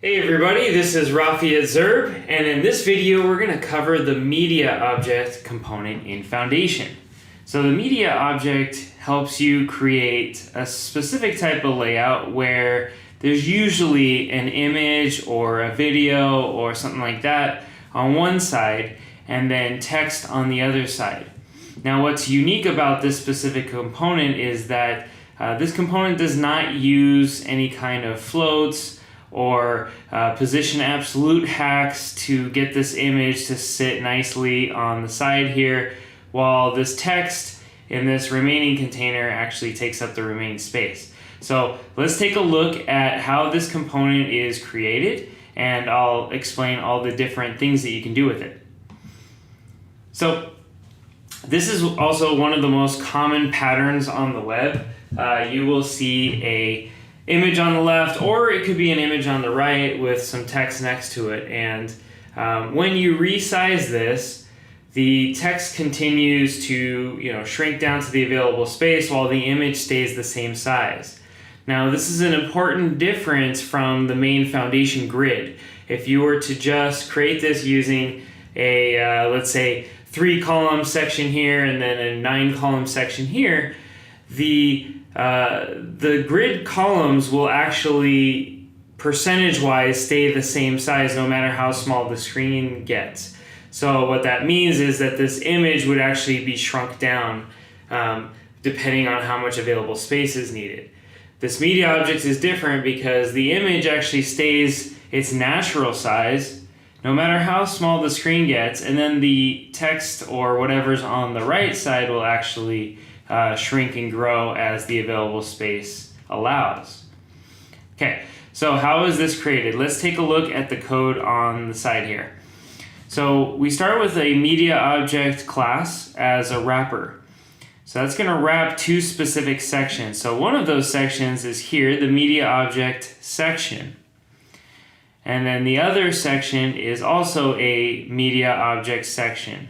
Hey everybody, this is Rafi Zerb, and in this video we're going to cover the media object component in Foundation. So the media object helps you create a specific type of layout where there's usually an image or a video or something like that on one side and then text on the other side. Now what's unique about this specific component is that this component does not use any kind of floats or position absolute hacks to get this image to sit nicely on the side here, while this text in this remaining container actually takes up the remaining space. So let's take a look at how this component is created, and I'll explain all the different things that you can do with it. So this is also one of the most common patterns on the web. You will see a image on the left, or it could be an image on the right with some text next to it. And when you resize this, the text continues to shrink down to the available space while the image stays the same size. Now this is an important difference from the main Foundation grid. If you were to just create this using a let's say 3-column section here and then a 9-column section here, the grid columns will actually percentage-wise stay the same size no matter how small the screen gets. So what that means is that this image would actually be shrunk down depending on how much available space is needed. This media object is different because the image actually stays its natural size no matter how small the screen gets, and then the text or whatever's on the right side will actually shrink and grow as the available space allows. Okay, so how is this created? Let's take a look at the code on the side here. So we start with a media object class as a wrapper. So that's going to wrap two specific sections. So one of those sections is here, the media object section. And then the other section is also a media object section.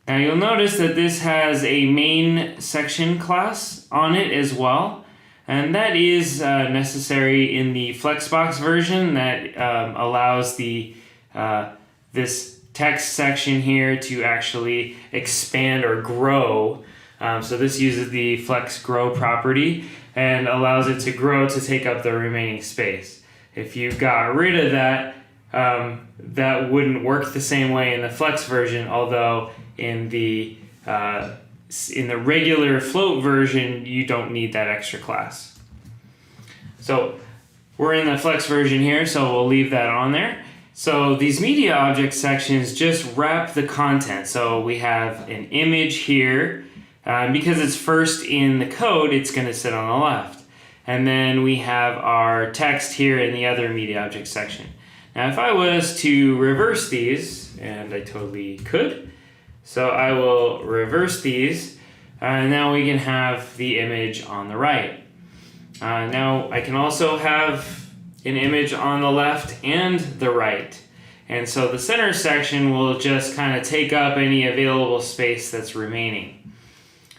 Now you'll notice that this has a main section class on it as well, and that is necessary in the Flexbox version that allows this text section here to actually expand or grow. So this uses the Flex Grow property and allows it to grow to take up the remaining space. If you got rid of that, that wouldn't work the same way in the Flex version, although in the regular float version, you don't need that extra class. So we're in the Flex version here, so we'll leave that on there. So these media object sections just wrap the content. So we have an image here. Because it's first in the code, it's going to sit on the left. And then we have our text here in the other media object section. Now if I was to reverse these, and I totally could, so I will reverse these, and now we can have the image on the right. Now I can also have an image on the left and the right. And so the center section will just kind of take up any available space that's remaining.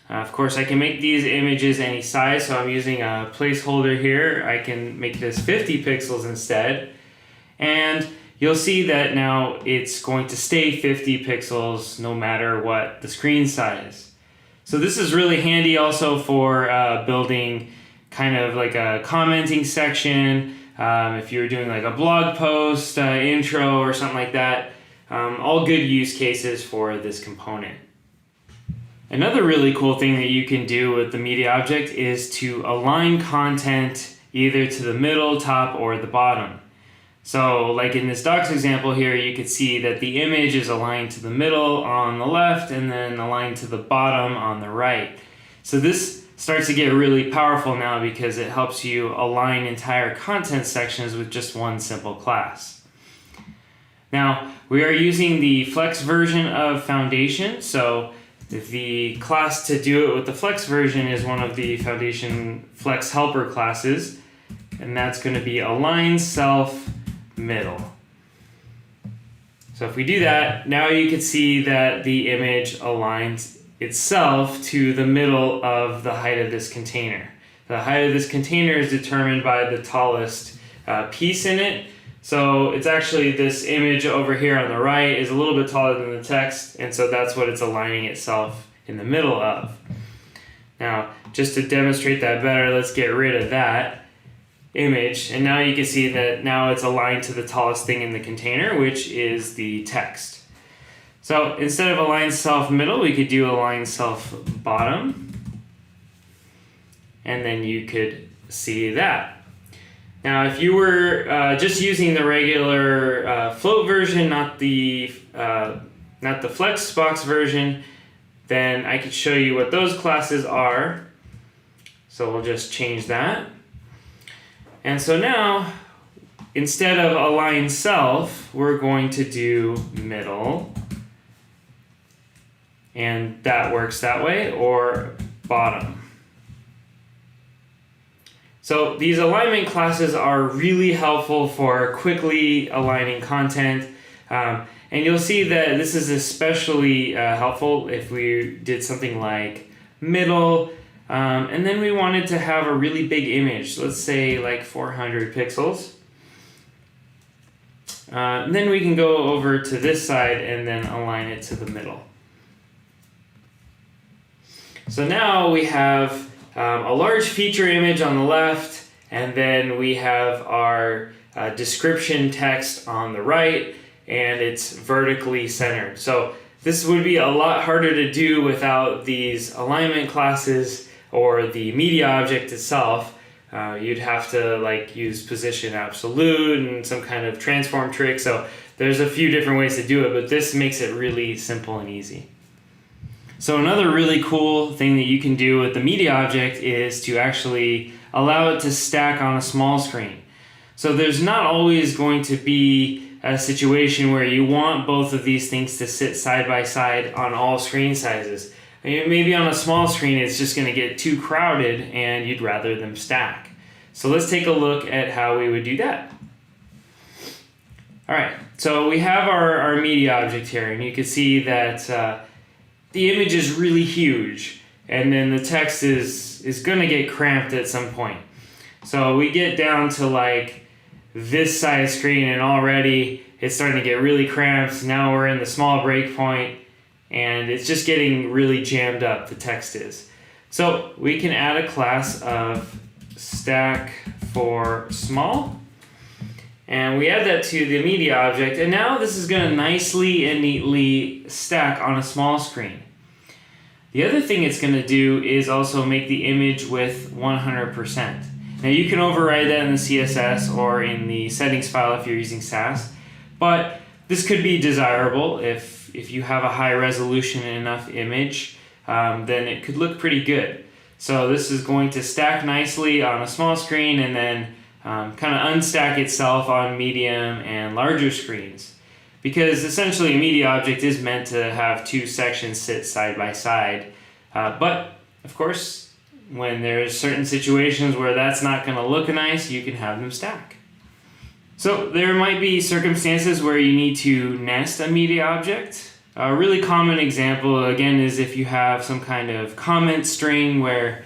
Of course, I can make these images any size, so I'm using a placeholder here. I can make this 50 pixels instead. And you'll see that now it's going to stay 50 pixels no matter what the screen size. So this is really handy also for building kind of like a commenting section. If you're doing like a blog post, intro, or something like that. All good use cases for this component. Another really cool thing that you can do with the media object is to align content either to the middle, top, or the bottom. So like in this docs example here, you could see that the image is aligned to the middle on the left and then aligned to the bottom on the right. So this starts to get really powerful now because it helps you align entire content sections with just one simple class. Now we are using the Flex version of Foundation, so the class to do it with the Flex version is one of the Foundation Flex helper classes, and that's going to be align self middle. So if we do that, now you can see that the image aligns itself to the middle of the height of this container. The height of this container is determined by the tallest piece in it. So it's actually this image over here on the right is a little bit taller than the text, and so that's what it's aligning itself in the middle of. Now, just to demonstrate that better, let's get rid of that image, and now you can see that now it's aligned to the tallest thing in the container, which is the text. So instead of align self middle, we could do align self bottom, and then you could see that. Now, if you were just using the regular float version, not the Flexbox version, then I could show you what those classes are. So we'll just change that. And so now, instead of align self, we're going to do middle. And that works that way, or bottom. So these alignment classes are really helpful for quickly aligning content. And you'll see that this is especially helpful if we did something like middle, and then we wanted to have a really big image, let's say like 400 pixels. Then we can go over to this side and then align it to the middle. So now we have a large feature image on the left, and then we have our description text on the right, and it's vertically centered. So this would be a lot harder to do without these alignment classes or the media object itself. You'd have to use position absolute and some kind of transform trick. So there's a few different ways to do it, but this makes it really simple and easy. So another really cool thing that you can do with the media object is to actually allow it to stack on a small screen. So there's not always going to be a situation where you want both of these things to sit side by side on all screen sizes. Maybe on a small screen it's just going to get too crowded and you'd rather them stack. So let's take a look at how we would do that. Alright, so we have our media object here, and you can see that the image is really huge, and then the text is going to get cramped at some point. So we get down to like this size screen, and already it's starting to get really cramped. Now we're in the small breakpoint, and it's just getting really jammed up, the text is. So we can add a class of stack for small, and we add that to the media object, and now this is going to nicely and neatly stack on a small screen. The other thing it's going to do is also make the image width 100%. Now you can override that in the CSS or in the settings file if you're using Sass, but this could be desirable if you have a high resolution and enough image, then it could look pretty good. So this is going to stack nicely on a small screen and then kind of unstack itself on medium and larger screens. Because essentially a media object is meant to have two sections sit side by side. But of course, when there's certain situations where that's not going to look nice, you can have them stack. So there might be circumstances where you need to nest a media object. A really common example, again, is if you have some kind of comment string where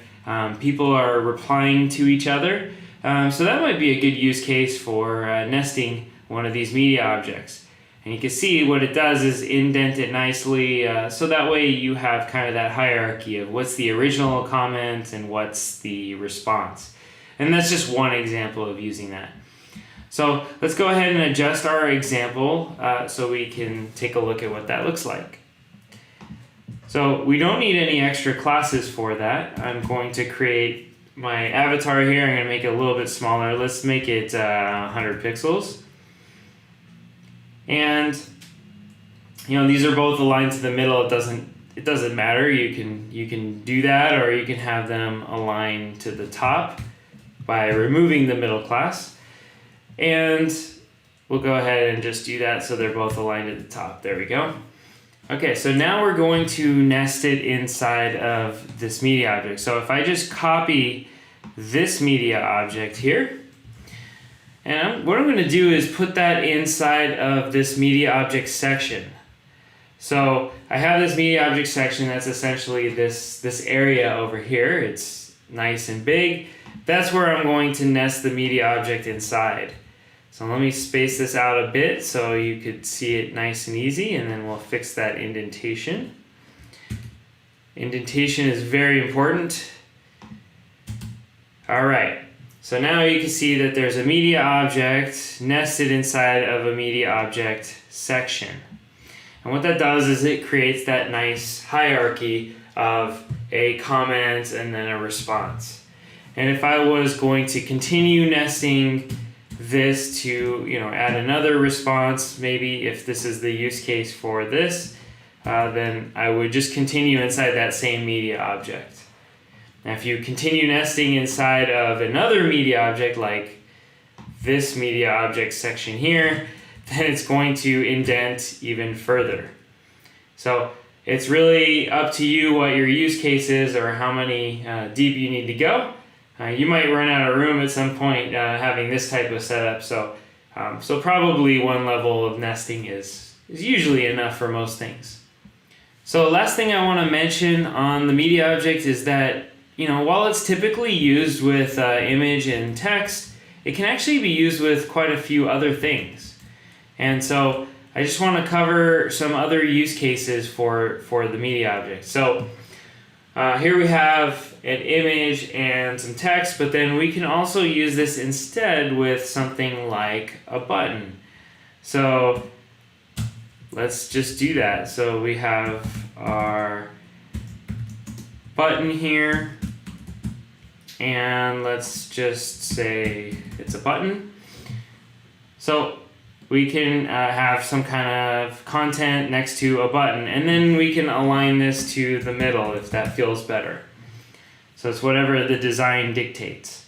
people are replying to each other. So that might be a good use case for nesting one of these media objects. And you can see what it does is indent it nicely, so that way you have kind of that hierarchy of what's the original comment and what's the response. And that's just one example of using that. So let's go ahead and adjust our example so we can take a look at what that looks like. So we don't need any extra classes for that. I'm going to create my avatar here. I'm going to make it a little bit smaller. Let's make it 100 pixels. And these are both aligned to the middle. It doesn't matter. You can do that, or you can have them align to the top by removing the middle class. And we'll go ahead and just do that so they're both aligned at the top. There we go. Okay, so now we're going to nest it inside of this media object. So if I just copy this media object here, and what I'm going to do is put that inside of this media object section. So I have this media object section that's essentially this area over here. It's nice and big. That's where I'm going to nest the media object inside. So let me space this out a bit so you could see it nice and easy, and then we'll fix that indentation. Indentation is very important. All right, so now you can see that there's a media object nested inside of a media object section. And what that does is it creates that nice hierarchy of a comment and then a response. And if I was going to continue nesting this to, add another response, maybe if this is the use case for this, then I would just continue inside that same media object. Now, if you continue nesting inside of another media object, like this media object section here, then it's going to indent even further. So it's really up to you what your use case is or how many deep you need to go. You might run out of room at some point having this type of setup, so probably one level of nesting is usually enough for most things. So last thing I want to mention on the media object is that while it's typically used with image and text, it can actually be used with quite a few other things. And so I just want to cover some other use cases for the media object. So here we have an image and some text, but then we can also use this instead with something like a button. So let's just do that. So we have our button here, and let's just say it's a button. So we can have some kind of content next to a button, and then we can align this to the middle if that feels better. So it's whatever the design dictates.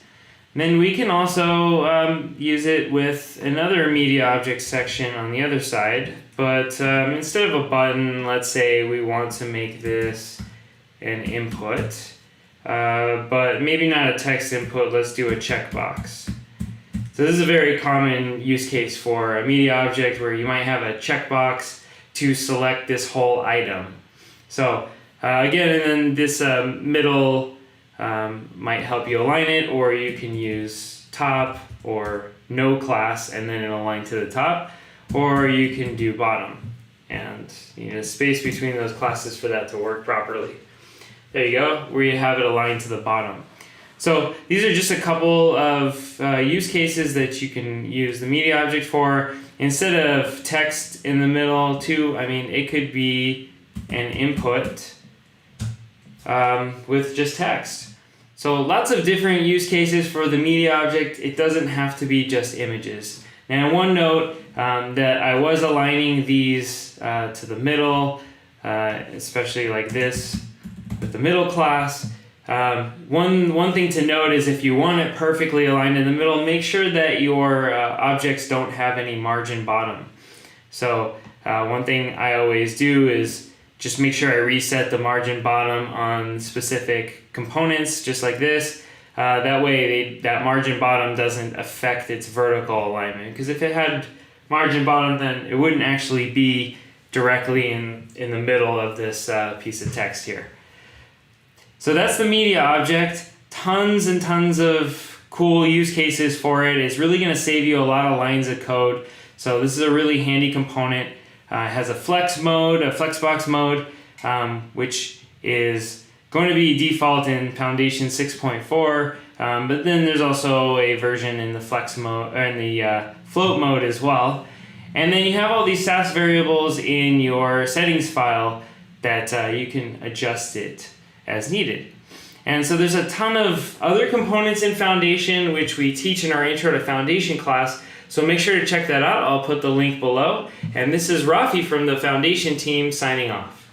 And then we can also use it with another media object section on the other side, but instead of a button, let's say we want to make this an input, but maybe not a text input, let's do a checkbox. So this is a very common use case for a media object where you might have a checkbox to select this whole item. So again, and then this middle might help you align it, or you can use top or no class and then it'll align to the top, or you can do bottom and you need a space between those classes for that to work properly. There you go, where you have it aligned to the bottom. So these are just a couple of use cases that you can use the media object for. Instead of text in the middle too, it could be an input with just text. So lots of different use cases for the media object. It doesn't have to be just images. Now one note that I was aligning these to the middle, especially like this with the middle class. One thing to note is if you want it perfectly aligned in the middle, make sure that your objects don't have any margin bottom. So one thing I always do is just make sure I reset the margin bottom on specific components, just like this. That way that margin bottom doesn't affect its vertical alignment. Because if it had margin bottom, then it wouldn't actually be directly in the middle of this piece of text here. So that's the media object. Tons and tons of cool use cases for it. It's really going to save you a lot of lines of code. So this is a really handy component. It has a flex mode, a flexbox mode, which is going to be default in Foundation 6.4. But then there's also a version in the flex mode or in the float mode as well. And then you have all these Sass variables in your settings file that you can adjust it as needed. And so there's a ton of other components in Foundation which we teach in our Intro to Foundation class, so make sure to check that out. I'll put the link below. And this is Rafi from the Foundation team signing off.